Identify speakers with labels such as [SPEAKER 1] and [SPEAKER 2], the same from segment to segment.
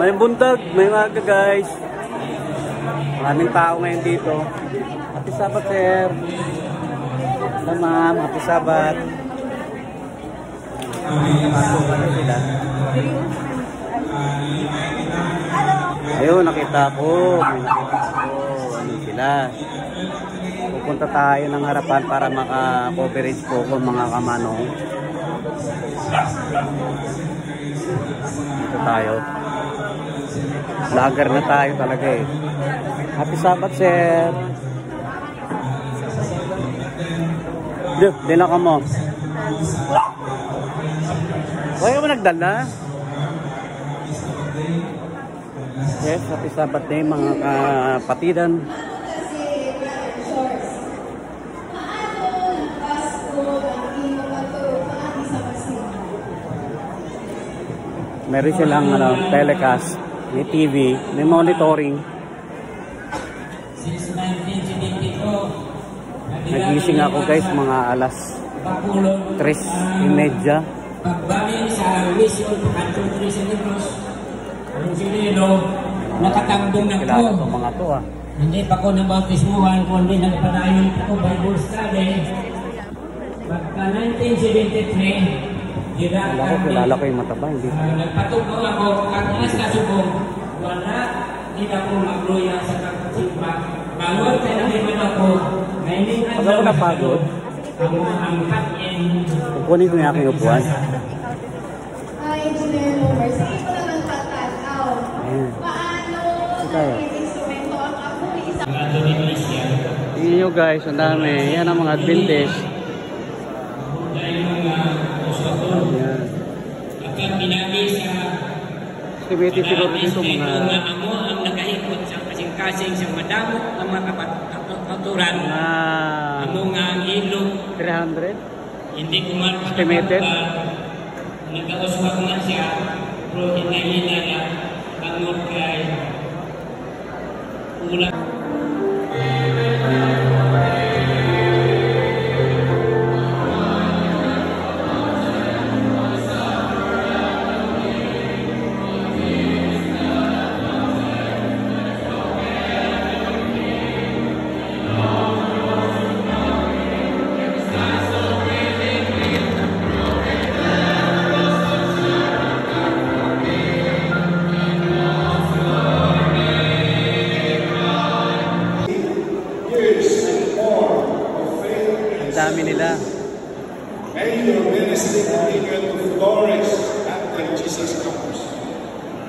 [SPEAKER 1] May buntag, may maga guys. Maraming tao ngayon dito. Happy Sabat sir. Hello ma'am, happy Sabat. Sila. Ayun, nakita ko. Ano sila. Pupunta tayo ng harapan para maka-coverage po ko mga kamanong. Dito tayo. Vlogger na tayo talaga eh. Happy Sabat sir. Dila ka mo. Kaya mo nagdala? Yes, happy Sabat day mga kapatidan. Meron silang telecast, may TV, may monitoring. Nagising ako guys mga alas 3:30.
[SPEAKER 2] Pagbalik sa mission pagkatong 3 sa Negros, ang sinilo, nakatambong na
[SPEAKER 1] kilala
[SPEAKER 2] ko.
[SPEAKER 1] to mga to ah.
[SPEAKER 2] Hindi pa ko nabautismuhan, kundi nagpadayon ako Bible study. Pagka 1973,
[SPEAKER 1] kilala ko yung mataba, hindi.
[SPEAKER 2] nagpatugong ako, kataas na subong, wala, hindi na ko magluya sa kapasimpa. Bawal ka na naman ako, ngayon
[SPEAKER 1] pag ako napagod, kukunin ko yung aking upuan.
[SPEAKER 3] Engineer Mover, sige ko lang ang tatanaw. Paano instrumento ang ako isang...
[SPEAKER 1] Tingnan nyo guys, ang dami. Yan ang mga Adventist. Yan. Estimate siguro dito mga...
[SPEAKER 2] ang nakaikot sa kasing-kasing sa madamo ang mga kapaturan. Amo nga ang ilog.
[SPEAKER 1] 300?
[SPEAKER 2] Hindi ko man
[SPEAKER 1] estimated.
[SPEAKER 2] Nagkausap nga siya, pero hinahina na tangod kay ulang.
[SPEAKER 1] Dami nila.
[SPEAKER 4] May your ministry continue to flourish until Jesus comes.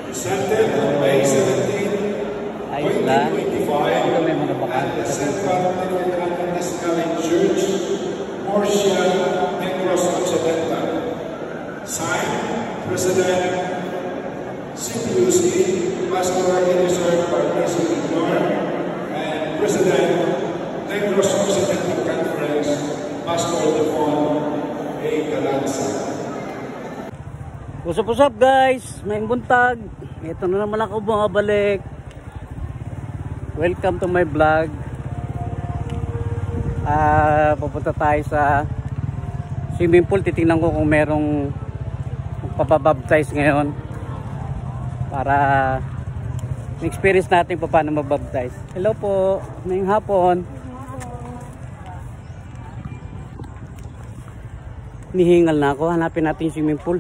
[SPEAKER 4] Presented on May 17, 2025 at the Central Adventist Catholic Church, Murcia, Negros Occidental. Signed, President CPUC, Pastoral Reserve by President Norm, and President Negros Occidental Conference, Pastor Devon A. Galanza.
[SPEAKER 1] What's up guys? May buntag. Ito na naman ako bumabalik. Welcome to my vlog. Pupunta tayo sa swimming pool. Titingnan ko kung merong papabaptize ngayon. Para experience natin pa paano mabaptize. Hello po. Ngayong hapon. Nihingal na ako. Hanapin natin yung swimming pool.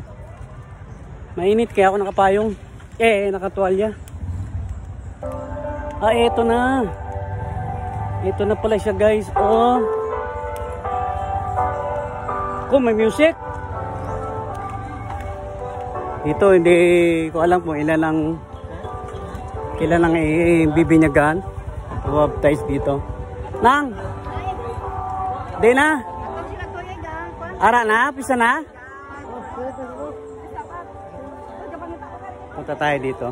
[SPEAKER 1] Mainit kaya ako nakapayong. Nakatuwalya. Eto na. Ito na pala siya guys. Kung may music. Ito hindi ko alam kung ilan ang bibinyagan. Baptize dito. Nang! Di na? Ara na? Pisa na? Punta tayo dito.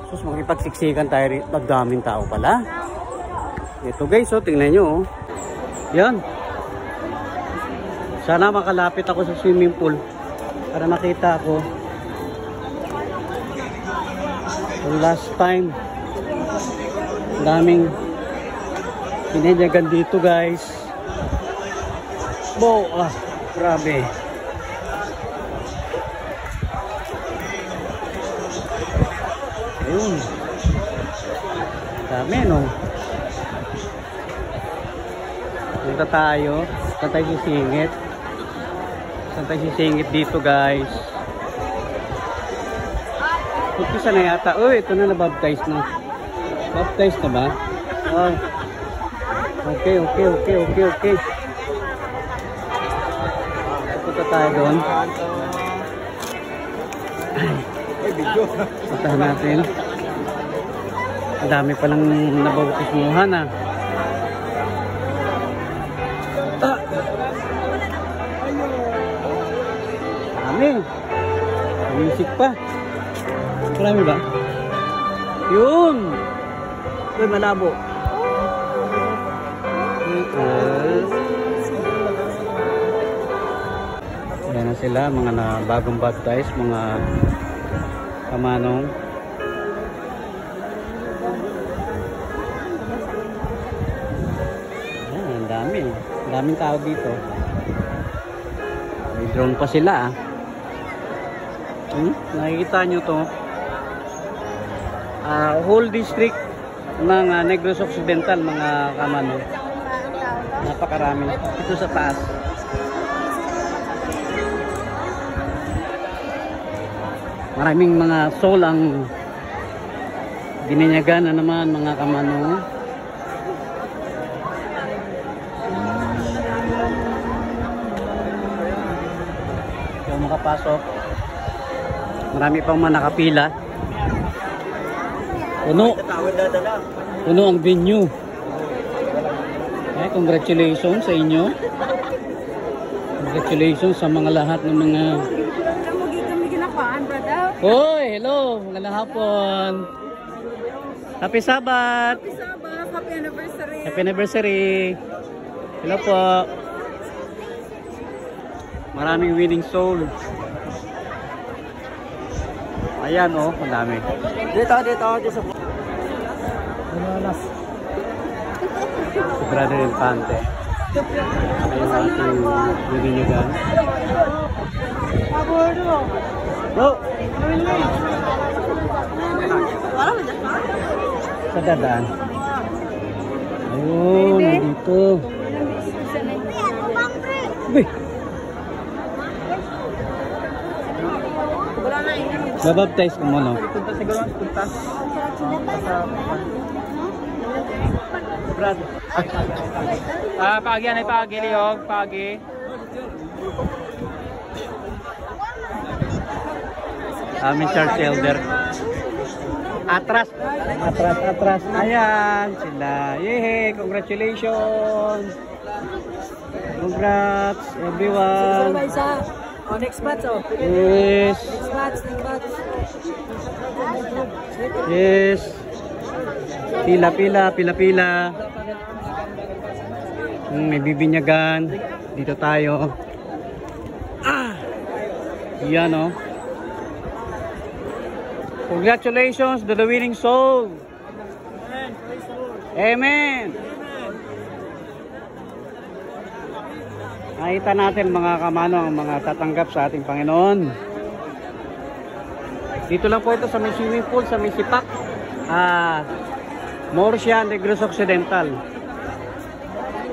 [SPEAKER 1] Sus, makipagsiksikan tayo rin. Magdaming tao pala. Ito guys, tingnan nyo. Yan. Sana makalapit ako sa swimming pool. Para makita ako. Last time. Daming pinenyagan dito guys. Grabe. Ayun. Dami, no? Punta tayo. Saan tayo sisingit? Saan tayo sisingit dito, guys? Umpisa na yata. Uy, ito na nabaptize na. Baptize na ba? Oh. Okay. Punta tayo doon. Puntahan natin. Ang dami palang nabautismuhan ah. Dami. Music pa. Marami ba? Yun! Uy, malabo. Ayan na sila, mga bagong baptize, mga kamanong. Ayan, ang dami. Ang daming tao dito. May drone pa sila ah. Nakikita nyo to. Whole district ng Negros Occidental, mga kamanong. Napakarami. Ito sa taas. Maraming mga soul ang bininyagan na naman, mga kamanong. Kung makapasok, marami pang mga nakapila. Puno ang venue. Ay, congratulations sa inyo. Congratulations sa mga lahat ng mga... Hoy, hello, magandang hapon. Happy Sabbath.
[SPEAKER 3] Happy anniversary.
[SPEAKER 1] Happy anniversary. Hello po. Maraming winning soul. Ayan oh, ang dami. Dito sa Brother Infante. Ayun ating bibinyagan. Bro! Sa dadaan. Ayun, nandito. Uy! Babaptize ko mo, no? Punta siguro, punta. Brad.
[SPEAKER 2] Pagi yan ay pagi, Lihog. Pagi.
[SPEAKER 1] Aming Church Elder. Atras. Ayan, sila. Yehey, congratulations. Congrats, everyone.
[SPEAKER 5] Oh, next batch, oh.
[SPEAKER 1] Yes.
[SPEAKER 5] Next batch.
[SPEAKER 1] Yes. Pila. May bibinyagan. Dito tayo. Yan oh. Congratulations to the winning soul. Amen. Nakita natin mga kamano ang mga tatanggap sa ating Panginoon. Dito lang po ito sa may swimming pool, sa may sipak. Morsia, Negros Occidental.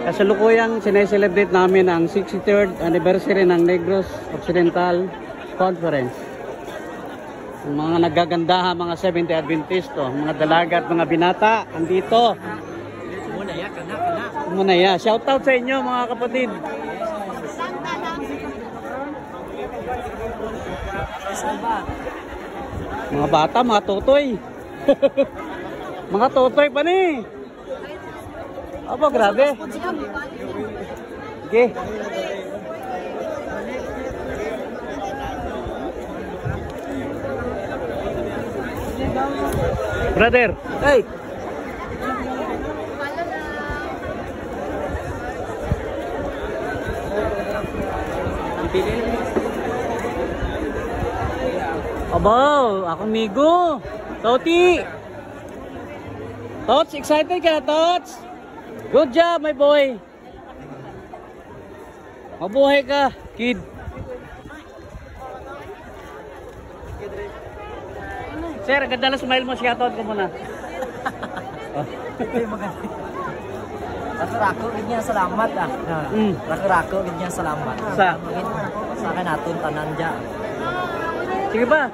[SPEAKER 1] Kasalukuyang sineselebrate namin ang 63rd anniversary ng Negros Occidental Conference. Ang mga nagagandahan, mga 70 Adventist, mga dalaga at mga binata, andito. Munaya. Shout out sa inyo mga kapatid. Mga bata, mga totoy. Mga totoy pa ni. Apa, grabe. Okay. Brother, hey. Aba, ako migo. Toti. Tots, excited ka, Tots? Good job, my boy. Mabuhay ka, kid. Sir, ganda na smile mo. Shoutout ko muna. Oh.
[SPEAKER 5] Rako-rako, ganyan salamat ah. Rako-rako, ganyan salamat. Sa akin natin tanan dyan.
[SPEAKER 1] Sige ba?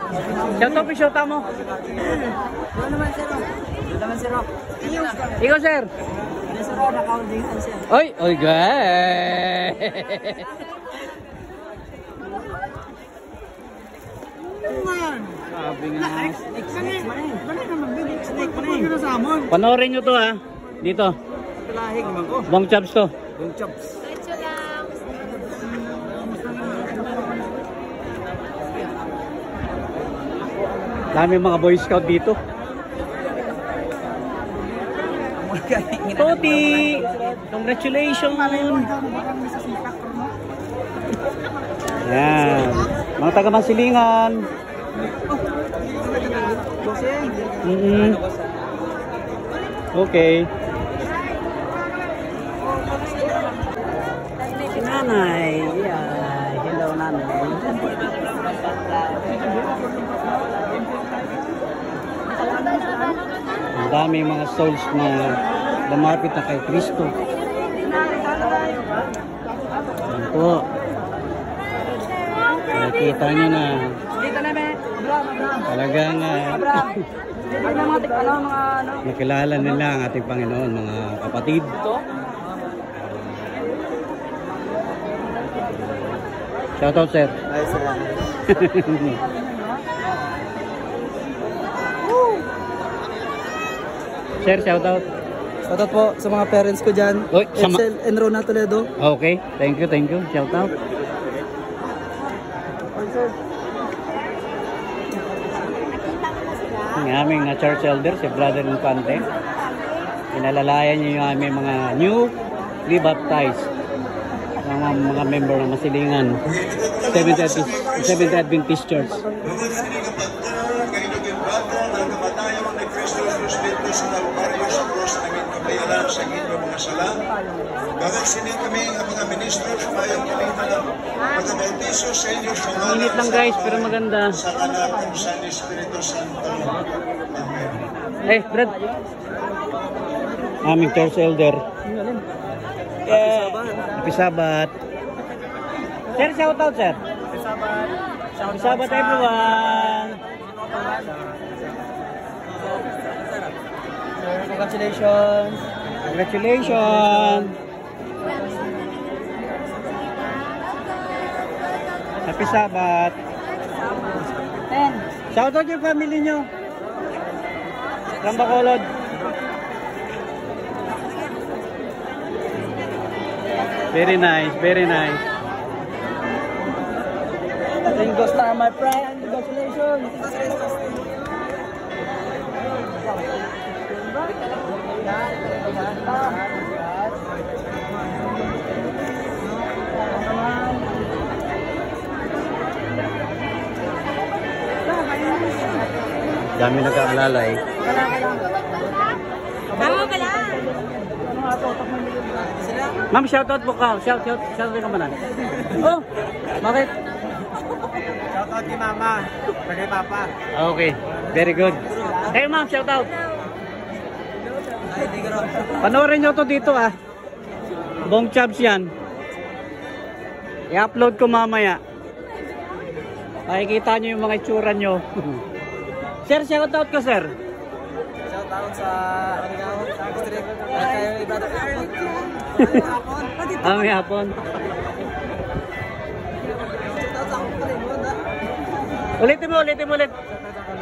[SPEAKER 1] Shoutout mo, shoutout mo.
[SPEAKER 5] Wala naman sir. Wala naman sir.
[SPEAKER 1] Ikaw sir.
[SPEAKER 5] Wala sir, nakaundingan sir.
[SPEAKER 1] Oy, oy, guys. Sabi nga. Panoorin nyo to ha. Dito. Bong Chops to.
[SPEAKER 5] Bong Chops.
[SPEAKER 1] Dami mga Boy Scout dito. Toti! Congratulations! Yan. Mga taga-Masilingan. Okay. Nanay. Yeah. Hello, nanay. Ang dami mga souls na lumapit na kay Kristo. Yan po. Nakita nyo na talagang nakilala nila ang ating Panginoon, mga kapatid. Shoutout sir.
[SPEAKER 5] Ay, salamat.
[SPEAKER 1] Sir, shoutout.
[SPEAKER 5] Shoutout po sa mga parents ko dyan.
[SPEAKER 1] Oy,
[SPEAKER 5] Excel and Rona Toledo.
[SPEAKER 1] Okay, thank you, thank you. Shoutout. Ang aming church elder, si Brother Infante. Inalalayan niyo yung aming mga newly baptized mga member ng Masilingan Seventh Adventist Church.
[SPEAKER 4] Sa inyong mga sala. Bagay sinin kami ang mga ministro sa bayang kilita ng pagkabautiso sa inyong mga
[SPEAKER 1] Init lang guys, pero maganda.
[SPEAKER 4] sa anak ng San Espiritu Santo. Amen.
[SPEAKER 1] Eh, Brad. Aming church elder. Happy Sabat. Sir, shout out sir. Happy Sabat everyone.
[SPEAKER 5] Congratulations.
[SPEAKER 1] Congratulations. Happy Sabat. Shout out yung family nyo. Rambacolod. Very nice, very nice.
[SPEAKER 5] Ringo Star, my friend. Congratulations.
[SPEAKER 1] Dami nagkaalalay. Ma'am, shoutout po ka. Shoutout ka manan. Oh, bakit?
[SPEAKER 5] Shoutout kay Mama. Kay Papa.
[SPEAKER 1] Okay, very good. Hey ma'am, shoutout. Panoorin nyo to dito ah. Bong Chops yan. I-upload ko mamaya. Makikita nyo yung mga itsura nyo. Sir, shoutout ka sir.
[SPEAKER 5] Shoutout sa district. Kay Brother Aaron.
[SPEAKER 1] May hapon. Ulitin mo ulit.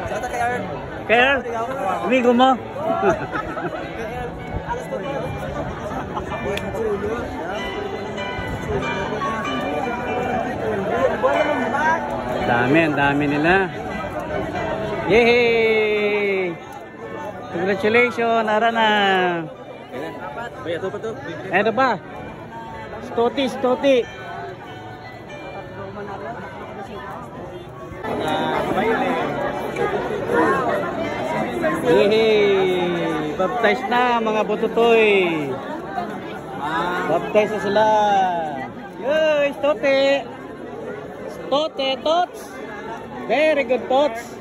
[SPEAKER 5] Shoutout kay Aaron.
[SPEAKER 1] Kaya, umigo mo. Ang dami nila. Yay! Congratulations, Arana. Ito pa. Stoti. Yay! Baptize na mga bututoy. Baptize na sila. Yay! Stote, tots. Very good, tots.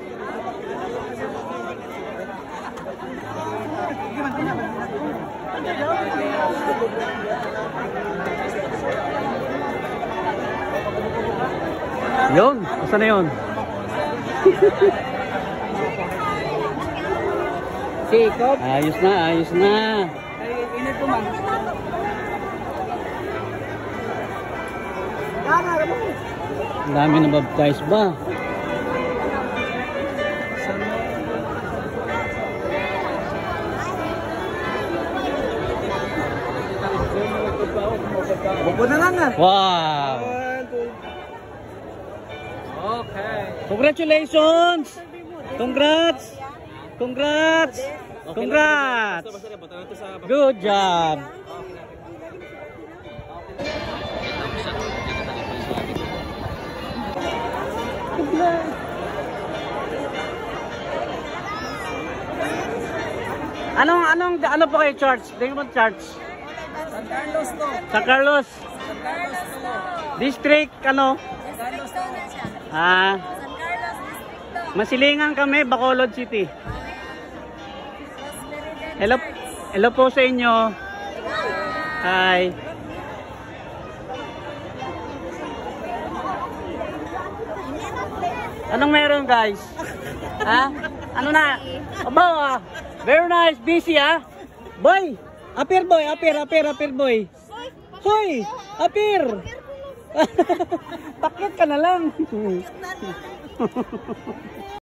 [SPEAKER 1] Saan na yun?
[SPEAKER 5] Sikop.
[SPEAKER 1] Ayos na, ayos na.
[SPEAKER 5] Init ko man.
[SPEAKER 1] Ang dami na baptize ba?
[SPEAKER 5] Buko na lang ah.
[SPEAKER 1] Wow!
[SPEAKER 5] Okay.
[SPEAKER 1] Congratulations! Congrats! Congrats! Congrats! Good job! Ano po kayo church? Tingin mo church?
[SPEAKER 5] San Carlos to.
[SPEAKER 1] San Carlos.
[SPEAKER 5] San Carlos to.
[SPEAKER 1] District ano?
[SPEAKER 5] San Carlos to.
[SPEAKER 1] Ah,
[SPEAKER 5] San Carlos District to.
[SPEAKER 1] Masilingan kami, Bacolod City. Hello, hello po sa inyo. Hi. Anong meron guys? Ha? Ano na? Aba, very nice, busy ha? Boy, appear boy, appear boy. Hoy, appear. Takot ka na lang.